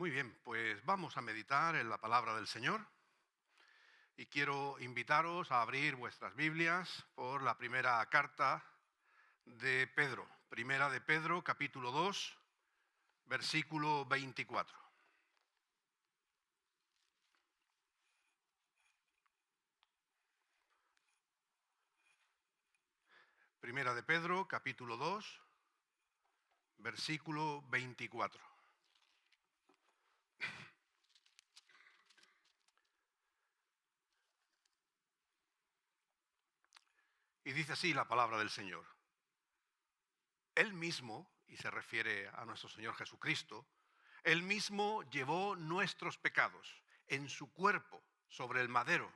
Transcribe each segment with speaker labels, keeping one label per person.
Speaker 1: Muy bien, pues vamos a meditar en la palabra del Señor y quiero invitaros a abrir vuestras Biblias por la primera carta de Pedro. Primera de Pedro, capítulo 2, versículo 24. Primera de Pedro, capítulo 2, versículo 24. Y dice así la palabra del Señor. Él mismo, y se refiere a nuestro Señor Jesucristo, Él mismo llevó nuestros pecados en su cuerpo sobre el madero,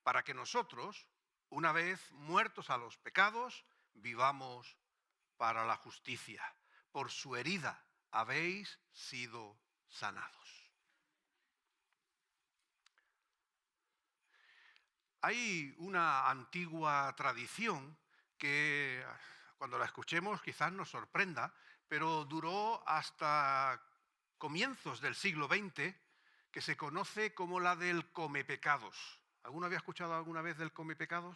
Speaker 1: para que nosotros, una vez muertos a los pecados, vivamos para la justicia. Por su herida habéis sido sanados. Hay una antigua tradición que cuando la escuchemos quizás nos sorprenda, pero duró hasta comienzos del siglo XX, que se conoce como la del comepecados. ¿Alguno había escuchado alguna vez del comepecados?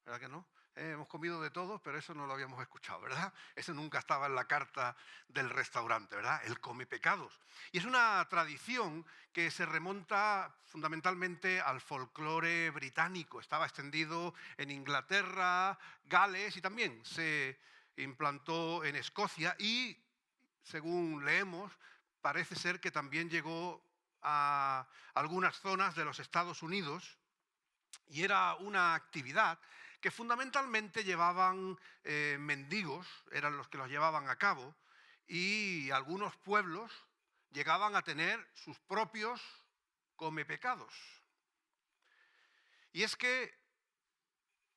Speaker 1: ¿Verdad que no? Hemos comido de todo, pero eso no lo habíamos escuchado, ¿verdad? Eso nunca estaba en la carta del restaurante, ¿verdad? El comepecados. Y es una tradición que se remonta fundamentalmente al folclore británico. Estaba extendido en Inglaterra, Gales y también se implantó en Escocia y, según leemos, parece ser que también llegó a algunas zonas de los Estados Unidos. Y era una actividad que fundamentalmente llevaban mendigos, eran los que los llevaban a cabo, y algunos pueblos llegaban a tener sus propios comepecados. Y es que,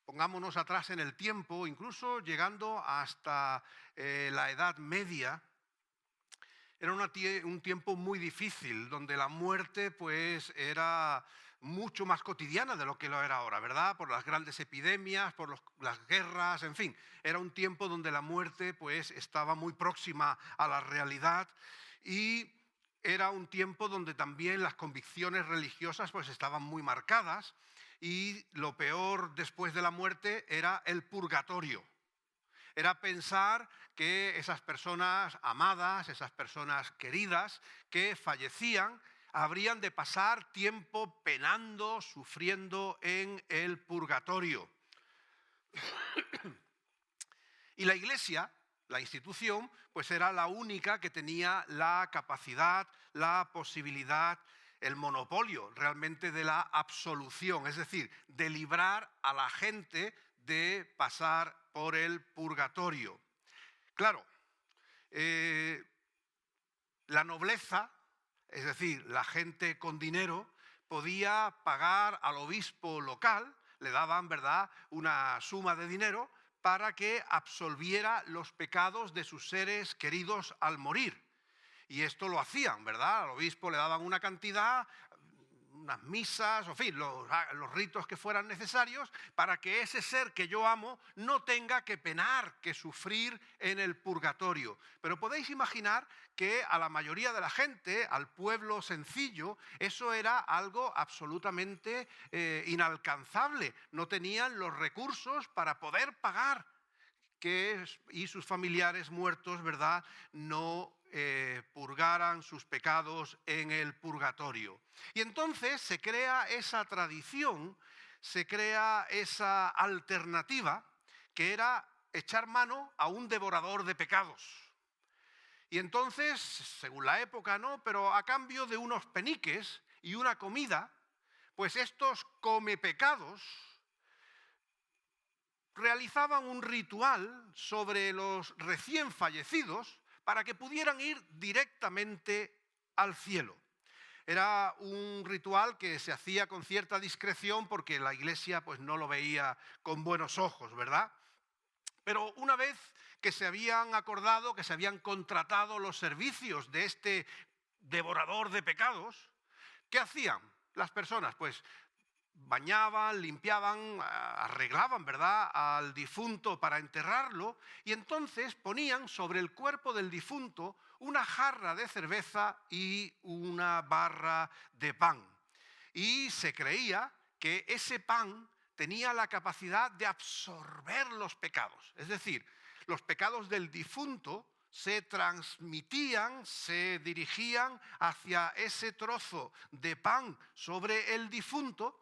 Speaker 1: pongámonos atrás en el tiempo, incluso llegando hasta la Edad Media, era un tiempo muy difícil, donde la muerte pues era mucho más cotidiana de lo que lo era ahora, ¿verdad? Por las grandes epidemias, por las guerras, en fin. Era un tiempo donde la muerte pues estaba muy próxima a la realidad y era un tiempo donde también las convicciones religiosas pues estaban muy marcadas y lo peor después de la muerte era el purgatorio. Era pensar que esas personas amadas, esas personas queridas que fallecían, habrían de pasar tiempo penando, sufriendo en el purgatorio. Y la Iglesia, la institución, pues era la única que tenía la capacidad, la posibilidad, el monopolio realmente de la absolución, es decir, de librar a la gente de pasar por el purgatorio. Claro, la nobleza, es decir, la gente con dinero, podía pagar al obispo local, le daban, ¿verdad?, una suma de dinero para que absolviera los pecados de sus seres queridos al morir. Y esto lo hacían, ¿verdad? Al obispo le daban una cantidad, unas misas, en fin, los ritos que fueran necesarios para que ese ser que yo amo no tenga que penar, que sufrir en el purgatorio. Pero podéis imaginar que a la mayoría de la gente, al pueblo sencillo, eso era algo absolutamente inalcanzable. No tenían los recursos para poder pagar y sus familiares muertos, ¿verdad?, no purgaran sus pecados en el purgatorio. Y entonces se crea esa tradición, se crea esa alternativa que era echar mano a un devorador de pecados. Y entonces, según la época, ¿no?, pero a cambio de unos peniques y una comida, pues estos comepecados realizaban un ritual sobre los recién fallecidos para que pudieran ir directamente al cielo. Era un ritual que se hacía con cierta discreción porque la Iglesia pues, no lo veía con buenos ojos, ¿verdad? Pero una vez que se habían acordado, que se habían contratado los servicios de este devorador de pecados, ¿qué hacían las personas? Pues bañaban, limpiaban, arreglaban, ¿verdad?, al difunto para enterrarlo, y entonces ponían sobre el cuerpo del difunto una jarra de cerveza y una barra de pan. Y se creía que ese pan tenía la capacidad de absorber los pecados. Es decir, los pecados del difunto se transmitían, se dirigían hacia ese trozo de pan sobre el difunto,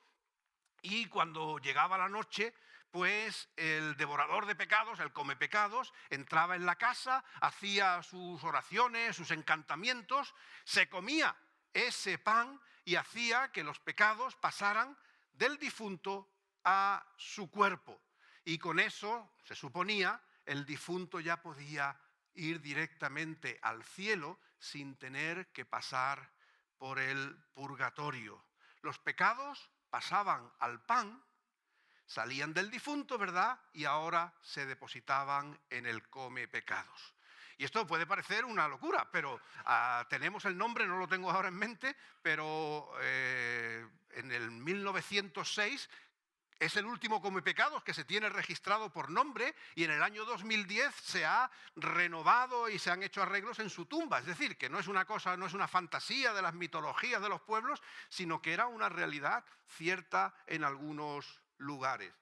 Speaker 1: y cuando llegaba la noche, pues el devorador de pecados, el come pecados, entraba en la casa, hacía sus oraciones, sus encantamientos, se comía ese pan y hacía que los pecados pasaran del difunto a su cuerpo. Y con eso, se suponía, el difunto ya podía ir directamente al cielo sin tener que pasar por el purgatorio. Los pecados pasaban al pan, salían del difunto, ¿verdad?, y ahora se depositaban en el come pecados. Y esto puede parecer una locura, pero tenemos el nombre, no lo tengo ahora en mente, pero en el 1906 es el último come pecados que se tiene registrado por nombre, y en el año 2010 se ha renovado y se han hecho arreglos en su tumba. Es decir, que no es una cosa, no es una fantasía de las mitologías de los pueblos, sino que era una realidad cierta en algunos lugares.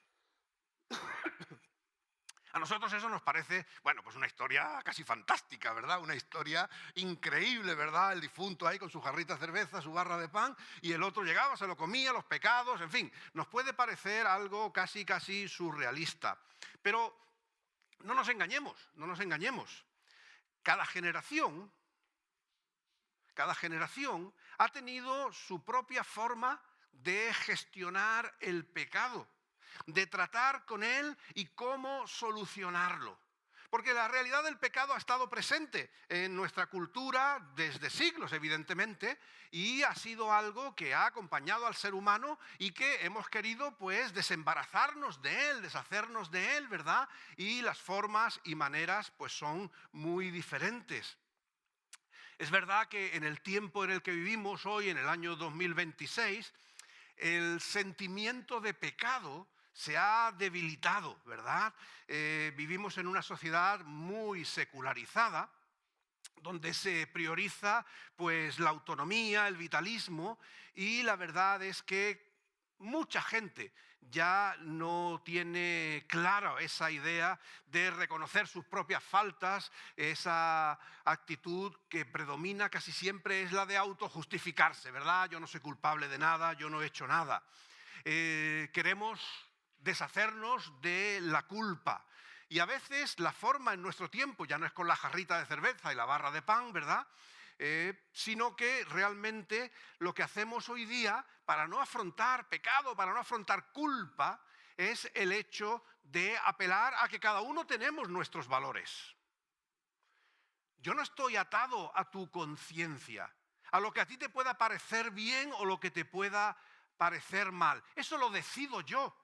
Speaker 1: A nosotros eso nos parece, bueno, pues una historia casi fantástica, ¿verdad? Una historia increíble, ¿verdad? El difunto ahí con su jarrita de cerveza, su barra de pan, y el otro llegaba, se lo comía, los pecados, en fin. Nos puede parecer algo casi surrealista. Pero no nos engañemos, no nos engañemos. Cada generación ha tenido su propia forma de gestionar el pecado, de tratar con él y cómo solucionarlo. Porque la realidad del pecado ha estado presente en nuestra cultura desde siglos, evidentemente, y ha sido algo que ha acompañado al ser humano y que hemos querido, pues, desembarazarnos de él, deshacernos de él, ¿verdad? Y las formas y maneras, pues, son muy diferentes. Es verdad que en el tiempo en el que vivimos hoy, en el año 2026, el sentimiento de pecado se ha debilitado, ¿verdad? Vivimos en una sociedad muy secularizada, donde se prioriza, pues, la autonomía, el vitalismo, y la verdad es que mucha gente ya no tiene clara esa idea de reconocer sus propias faltas. Esa actitud que predomina casi siempre es la de autojustificarse, ¿verdad? Yo no soy culpable de nada, yo no he hecho nada. Queremos deshacernos de la culpa. Y a veces la forma en nuestro tiempo ya no es con la jarrita de cerveza y la barra de pan, ¿verdad? Sino que realmente lo que hacemos hoy día para no afrontar pecado, para no afrontar culpa, es el hecho de apelar a que cada uno tenemos nuestros valores. Yo no estoy atado a tu conciencia, a lo que a ti te pueda parecer bien o lo que te pueda parecer mal. Eso lo decido yo,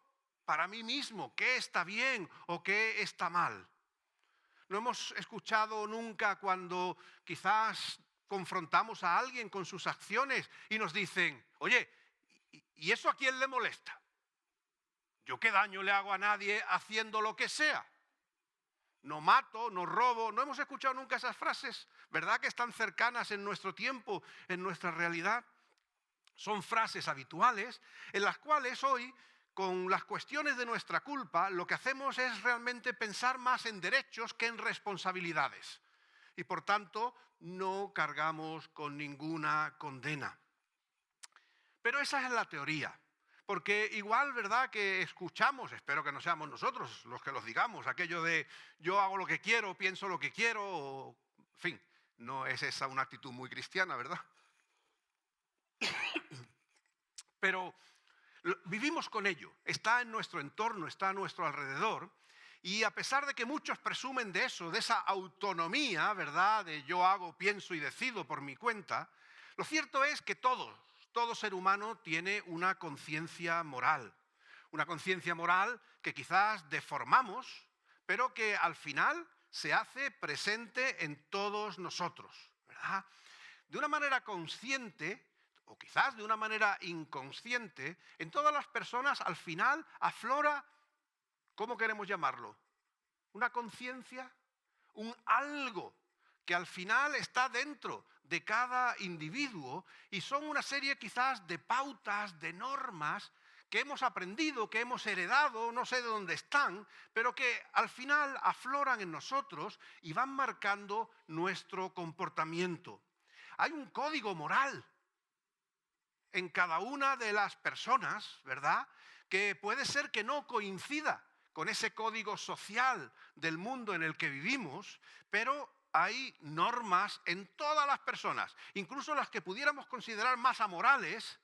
Speaker 1: para mí mismo, qué está bien o qué está mal. No hemos escuchado nunca cuando quizás confrontamos a alguien con sus acciones y nos dicen, oye, ¿y eso a quién le molesta? ¿Yo qué daño le hago a nadie haciendo lo que sea? No mato, no robo. No hemos escuchado nunca esas frases, ¿verdad? Que están cercanas en nuestro tiempo, en nuestra realidad. Son frases habituales en las cuales hoy, con las cuestiones de nuestra culpa, lo que hacemos es realmente pensar más en derechos que en responsabilidades. Y por tanto, no cargamos con ninguna condena. Pero esa es la teoría. Porque igual, ¿verdad?, que escuchamos, espero que no seamos nosotros los que los digamos, aquello de yo hago lo que quiero, pienso lo que quiero, en fin, no es esa una actitud muy cristiana, ¿verdad? Pero vivimos con ello, está en nuestro entorno, está a nuestro alrededor, y a pesar de que muchos presumen de eso, de esa autonomía, ¿verdad?, de yo hago, pienso y decido por mi cuenta, lo cierto es que todo ser humano tiene una conciencia moral que quizás deformamos, pero que al final se hace presente en todos nosotros, ¿verdad? De una manera consciente o quizás de una manera inconsciente, en todas las personas al final aflora, ¿cómo queremos llamarlo? Una conciencia, un algo que al final está dentro de cada individuo y son una serie quizás de pautas, de normas que hemos aprendido, que hemos heredado, no sé de dónde están, pero que al final afloran en nosotros y van marcando nuestro comportamiento. Hay un código moral en cada una de las personas, ¿verdad?, que puede ser que no coincida con ese código social del mundo en el que vivimos, pero hay normas en todas las personas, incluso las que pudiéramos considerar más amorales.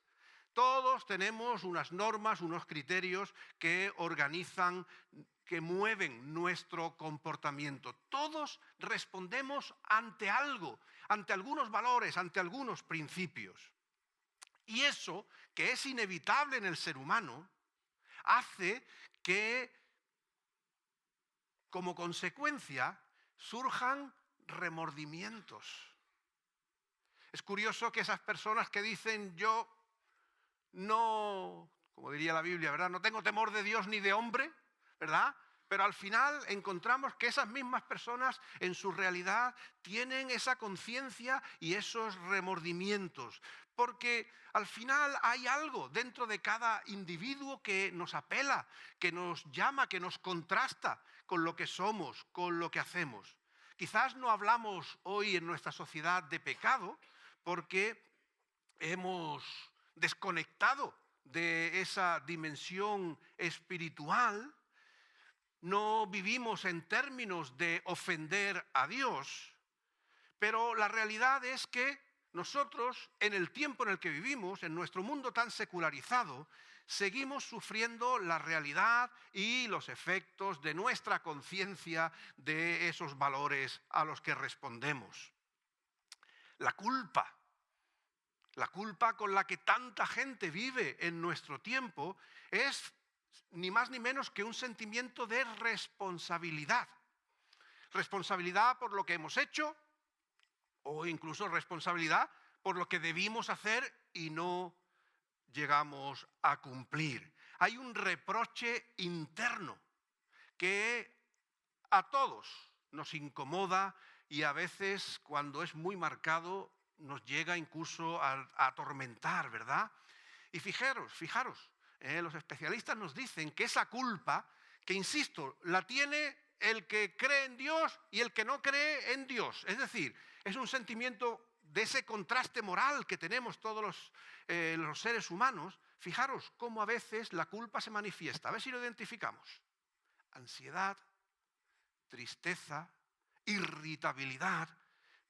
Speaker 1: Todos tenemos unas normas, unos criterios que organizan, que mueven nuestro comportamiento. Todos respondemos ante algo, ante algunos valores, ante algunos principios. Y eso, que es inevitable en el ser humano, hace que, como consecuencia, surjan remordimientos. Es curioso que esas personas que dicen yo no, como diría la Biblia, ¿verdad?, no tengo temor de Dios ni de hombre, ¿verdad?, pero al final encontramos que esas mismas personas en su realidad tienen esa conciencia y esos remordimientos, porque al final hay algo dentro de cada individuo que nos apela, que nos llama, que nos contrasta con lo que somos, con lo que hacemos. Quizás no hablamos hoy en nuestra sociedad de pecado porque hemos desconectado de esa dimensión espiritual. No vivimos en términos de ofender a Dios, pero la realidad es que nosotros, en el tiempo en el que vivimos, en nuestro mundo tan secularizado, seguimos sufriendo la realidad y los efectos de nuestra conciencia de esos valores a los que respondemos. La culpa con la que tanta gente vive en nuestro tiempo es ni más ni menos que un sentimiento de responsabilidad. Responsabilidad por lo que hemos hecho o incluso responsabilidad por lo que debimos hacer y no llegamos a cumplir. Hay un reproche interno que a todos nos incomoda y a veces, cuando es muy marcado, nos llega incluso a atormentar, ¿verdad? Y fijaros, los especialistas nos dicen que esa culpa, que insisto, la tiene el que cree en Dios y el que no cree en Dios. Es decir, es un sentimiento de ese contraste moral que tenemos todos los seres humanos. Fijaros cómo a veces la culpa se manifiesta. A ver si lo identificamos. Ansiedad, tristeza, irritabilidad,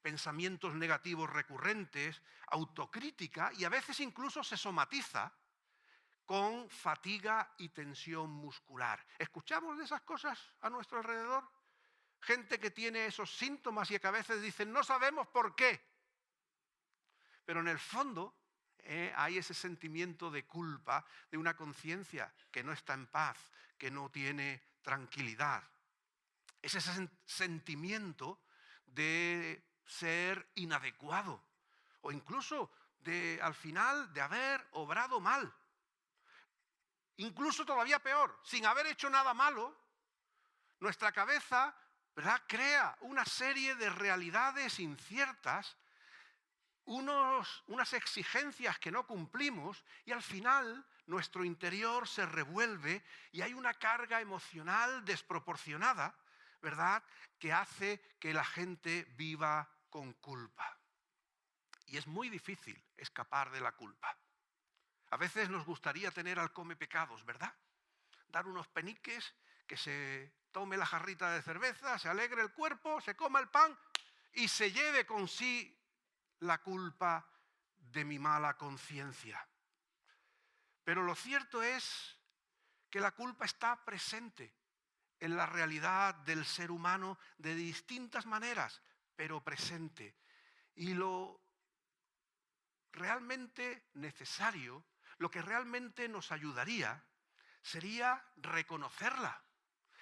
Speaker 1: pensamientos negativos recurrentes, autocrítica y a veces incluso se somatiza con fatiga y tensión muscular. ¿Escuchamos de esas cosas a nuestro alrededor? Gente que tiene esos síntomas y que a veces dicen no sabemos por qué. Pero en el fondo hay ese sentimiento de culpa, de una conciencia que no está en paz, que no tiene tranquilidad. Es ese sentimiento de ser inadecuado o incluso al final de haber obrado mal. Incluso todavía peor, sin haber hecho nada malo, nuestra cabeza, ¿verdad?, crea una serie de realidades inciertas, unas exigencias que no cumplimos y al final nuestro interior se revuelve y hay una carga emocional desproporcionada, ¿verdad?, que hace que la gente viva con culpa. Y es muy difícil escapar de la culpa. A veces nos gustaría tener al come pecados, ¿verdad? Dar unos peniques, que se tome la jarrita de cerveza, se alegre el cuerpo, se coma el pan y se lleve con sí la culpa de mi mala conciencia. Pero lo cierto es que la culpa está presente en la realidad del ser humano de distintas maneras, pero presente. Y lo realmente necesario, lo que realmente nos ayudaría, sería reconocerla,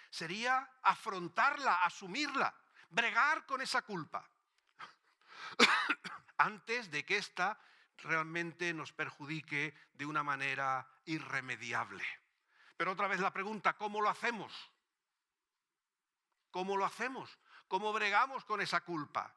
Speaker 1: sería afrontarla, asumirla, bregar con esa culpa, antes de que ésta realmente nos perjudique de una manera irremediable. Pero otra vez la pregunta, ¿cómo lo hacemos? ¿Cómo lo hacemos? ¿Cómo bregamos con esa culpa?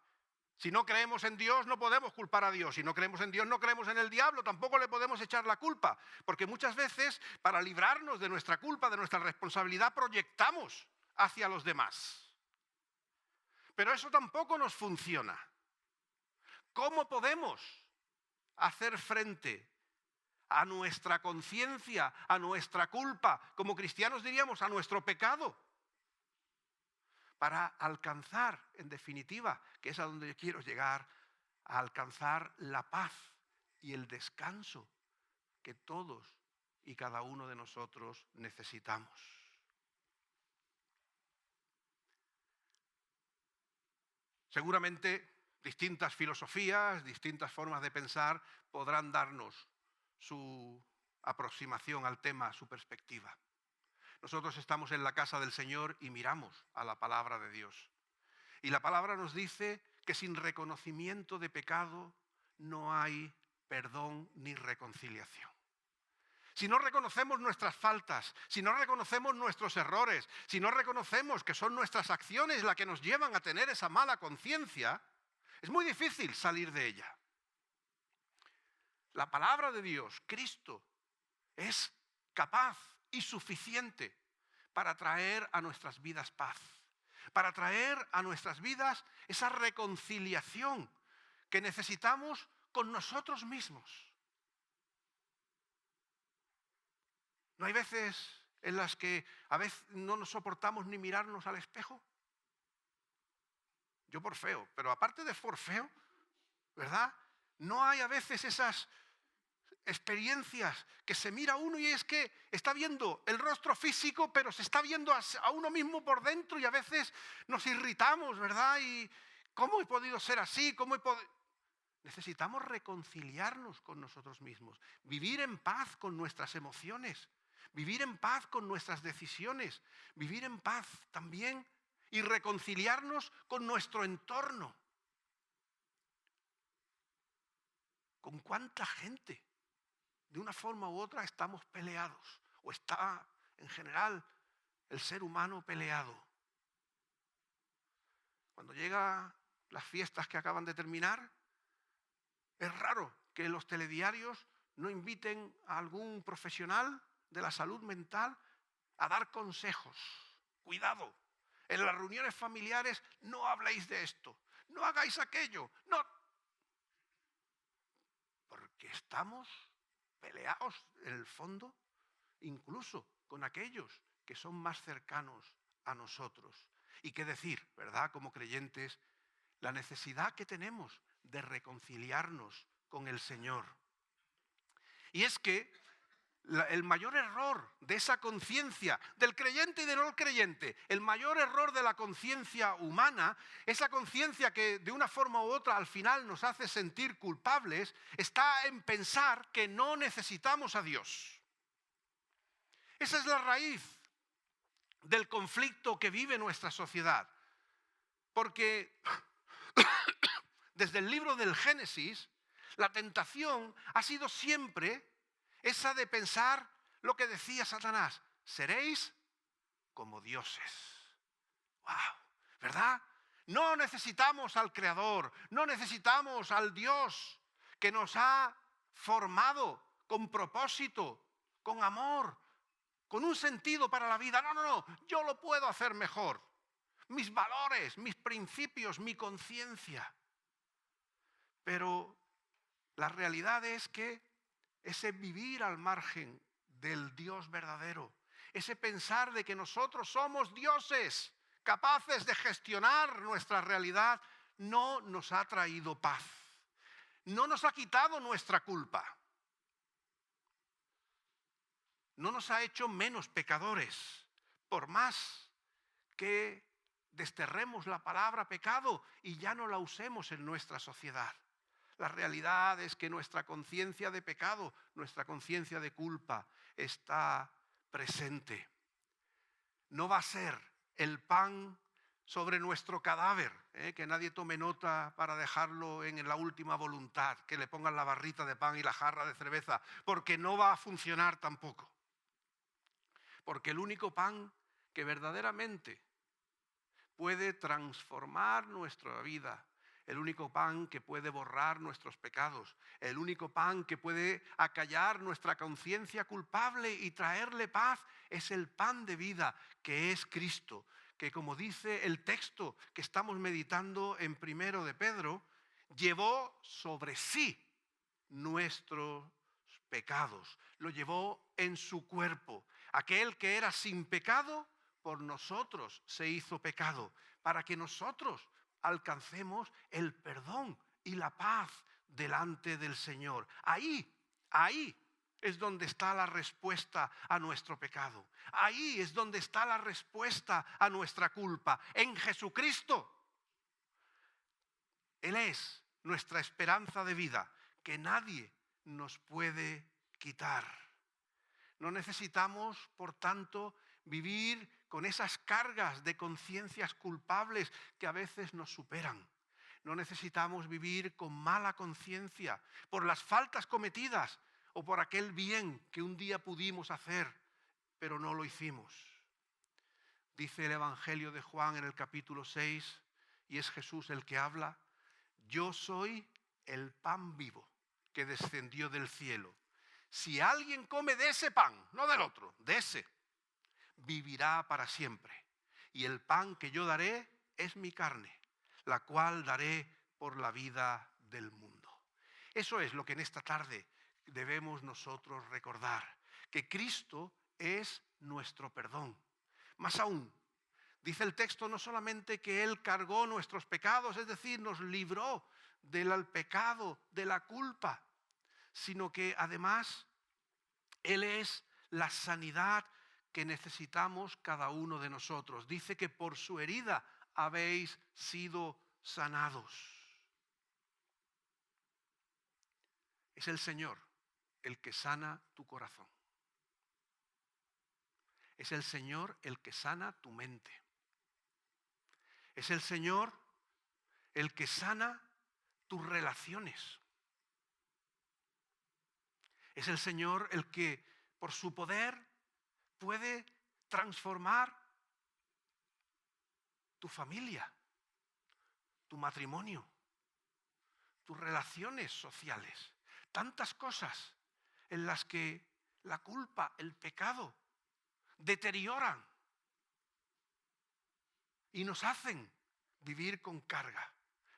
Speaker 1: Si no creemos en Dios, no podemos culpar a Dios. Si no creemos en Dios, no creemos en el diablo. Tampoco le podemos echar la culpa. Porque muchas veces, para librarnos de nuestra culpa, de nuestra responsabilidad, proyectamos hacia los demás. Pero eso tampoco nos funciona. ¿Cómo podemos hacer frente a nuestra conciencia, a nuestra culpa? Como cristianos diríamos, a nuestro pecado. Para alcanzar, en definitiva, que es a donde yo quiero llegar, a alcanzar la paz y el descanso que todos y cada uno de nosotros necesitamos. Seguramente distintas filosofías, distintas formas de pensar podrán darnos su aproximación al tema, su perspectiva. Nosotros estamos en la casa del Señor y miramos a la palabra de Dios. Y la palabra nos dice que sin reconocimiento de pecado no hay perdón ni reconciliación. Si no reconocemos nuestras faltas, si no reconocemos nuestros errores, si no reconocemos que son nuestras acciones las que nos llevan a tener esa mala conciencia, es muy difícil salir de ella. La palabra de Dios, Cristo, es capaz y suficiente para traer a nuestras vidas paz, para traer a nuestras vidas esa reconciliación que necesitamos con nosotros mismos. ¿No hay veces en las que a veces no nos soportamos ni mirarnos al espejo? Yo por feo, pero aparte de por feo, ¿verdad? No hay a veces esas experiencias que se mira a uno y es que está viendo el rostro físico, pero se está viendo a uno mismo por dentro y a veces nos irritamos, ¿verdad? Y ¿cómo he podido ser así? Necesitamos reconciliarnos con nosotros mismos, vivir en paz con nuestras emociones, vivir en paz con nuestras decisiones, vivir en paz también y reconciliarnos con nuestro entorno. ¿Con cuánta gente de una forma u otra estamos peleados? O está en general el ser humano peleado. Cuando llegan las fiestas que acaban de terminar, es raro que los telediarios no inviten a algún profesional de la salud mental a dar consejos. Cuidado, en las reuniones familiares no habléis de esto, no hagáis aquello, no. Porque estamos peleados en el fondo, incluso con aquellos que son más cercanos a nosotros. Y qué decir, ¿verdad? Como creyentes, la necesidad que tenemos de reconciliarnos con el Señor. Y es que el mayor error de esa conciencia, del creyente y del no creyente, el mayor error de la conciencia humana, esa conciencia que de una forma u otra al final nos hace sentir culpables, está en pensar que no necesitamos a Dios. Esa es la raíz del conflicto que vive nuestra sociedad. Porque desde el libro del Génesis, la tentación ha sido siempre esa de pensar lo que decía Satanás: seréis como dioses. ¡Wow! ¿Verdad? No necesitamos al Creador, no necesitamos al Dios que nos ha formado con propósito, con amor, con un sentido para la vida. No, yo lo puedo hacer mejor. Mis valores, mis principios, mi conciencia. Pero la realidad es que ese vivir al margen del Dios verdadero, ese pensar de que nosotros somos dioses capaces de gestionar nuestra realidad, no nos ha traído paz. No nos ha quitado nuestra culpa. No nos ha hecho menos pecadores, por más que desterremos la palabra pecado y ya no la usemos en nuestra sociedad. La realidad es que nuestra conciencia de pecado, nuestra conciencia de culpa está presente. No va a ser el pan sobre nuestro cadáver, que nadie tome nota para dejarlo en la última voluntad, que le pongan la barrita de pan y la jarra de cerveza, porque no va a funcionar tampoco. Porque el único pan que verdaderamente puede transformar nuestra vida, el único pan que puede borrar nuestros pecados, el único pan que puede acallar nuestra conciencia culpable y traerle paz, es el pan de vida, que es Cristo, que como dice el texto que estamos meditando en 1 de Pedro, llevó sobre sí nuestros pecados, lo llevó en su cuerpo. Aquel que era sin pecado, por nosotros se hizo pecado, para que nosotros alcancemos el perdón y la paz delante del Señor. Ahí es donde está la respuesta a nuestro pecado. Ahí es donde está la respuesta a nuestra culpa. En Jesucristo. Él es nuestra esperanza de vida, que nadie nos puede quitar. No necesitamos, por tanto, vivir con esas cargas de conciencias culpables que a veces nos superan. No necesitamos vivir con mala conciencia por las faltas cometidas o por aquel bien que un día pudimos hacer, pero no lo hicimos. Dice el Evangelio de Juan en el capítulo 6, y es Jesús el que habla: yo soy el pan vivo que descendió del cielo. Si alguien come de ese pan, no del otro, de ese, vivirá para siempre. Y el pan que yo daré es mi carne, la cual daré por la vida del mundo. Eso es lo que en esta tarde debemos nosotros recordar, que Cristo es nuestro perdón. Más aún, dice el texto no solamente que Él cargó nuestros pecados, es decir, nos libró del pecado, de la culpa, sino que además Él es la sanidad que necesitamos cada uno de nosotros. Dice que por su herida habéis sido sanados. Es el Señor el que sana tu corazón. Es el Señor el que sana tu mente. Es el Señor el que sana tus relaciones. Es el Señor el que por su poder puede transformar tu familia, tu matrimonio, tus relaciones sociales. Tantas cosas en las que la culpa, el pecado, deterioran y nos hacen vivir con carga.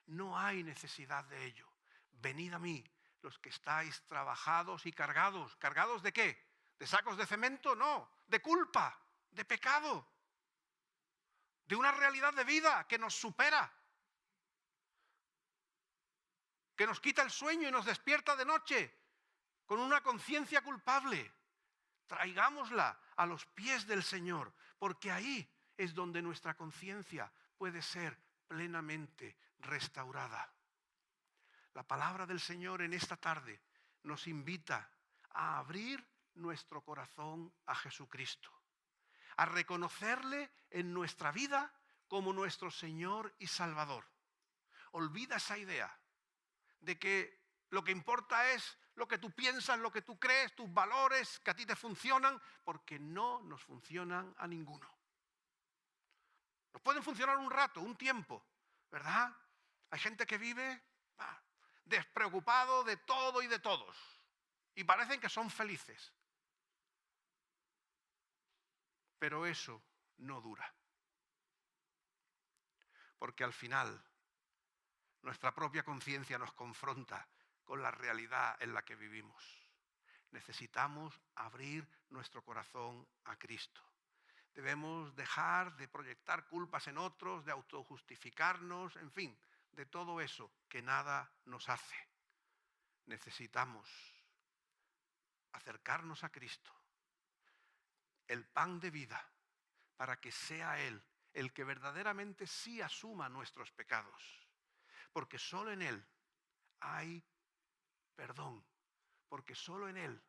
Speaker 1: No hay necesidad de ello. Venid a mí, los que estáis trabajados y cargados. ¿Cargados de qué? ¿De sacos de cemento? No, de culpa, de pecado, de una realidad de vida que nos supera, que nos quita el sueño y nos despierta de noche con una conciencia culpable. Traigámosla a los pies del Señor, porque ahí es donde nuestra conciencia puede ser plenamente restaurada. La palabra del Señor en esta tarde nos invita a abrir nuestro corazón a Jesucristo, a reconocerle en nuestra vida como nuestro Señor y Salvador. Olvida esa idea de que lo que importa es lo que tú piensas, lo que tú crees, tus valores, que a ti te funcionan, porque no nos funcionan a ninguno. Nos pueden funcionar un rato, un tiempo, ¿verdad? Hay gente que vive despreocupado de todo y de todos y parecen que son felices. Pero eso no dura. Porque al final nuestra propia conciencia nos confronta con la realidad en la que vivimos. Necesitamos abrir nuestro corazón a Cristo. Debemos dejar de proyectar culpas en otros, de autojustificarnos, en fin, de todo eso que nada nos hace. Necesitamos acercarnos a Cristo, el pan de vida, para que sea Él el que verdaderamente sí asuma nuestros pecados. Porque solo en Él hay perdón, porque solo en Él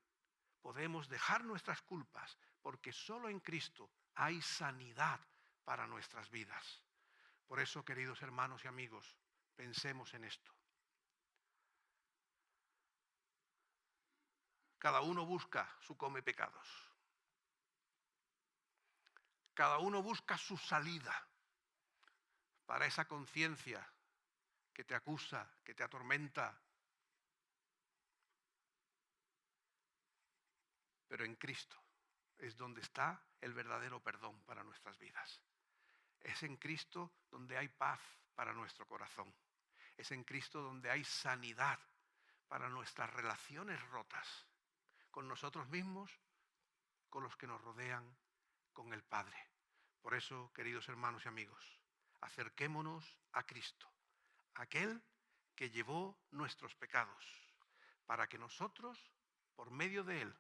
Speaker 1: podemos dejar nuestras culpas, porque solo en Cristo hay sanidad para nuestras vidas. Por eso, queridos hermanos y amigos, pensemos en esto. Cada uno busca su come pecados. Cada uno busca su salida para esa conciencia que te acusa, que te atormenta. Pero en Cristo es donde está el verdadero perdón para nuestras vidas. Es en Cristo donde hay paz para nuestro corazón. Es en Cristo donde hay sanidad para nuestras relaciones rotas con nosotros mismos, con los que nos rodean, con el Padre. Por eso, queridos hermanos y amigos, acerquémonos a Cristo, aquel que llevó nuestros pecados, para que nosotros, por medio de él,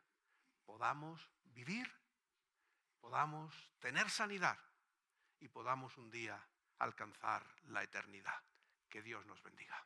Speaker 1: podamos vivir, podamos tener sanidad y podamos un día alcanzar la eternidad. Que Dios nos bendiga.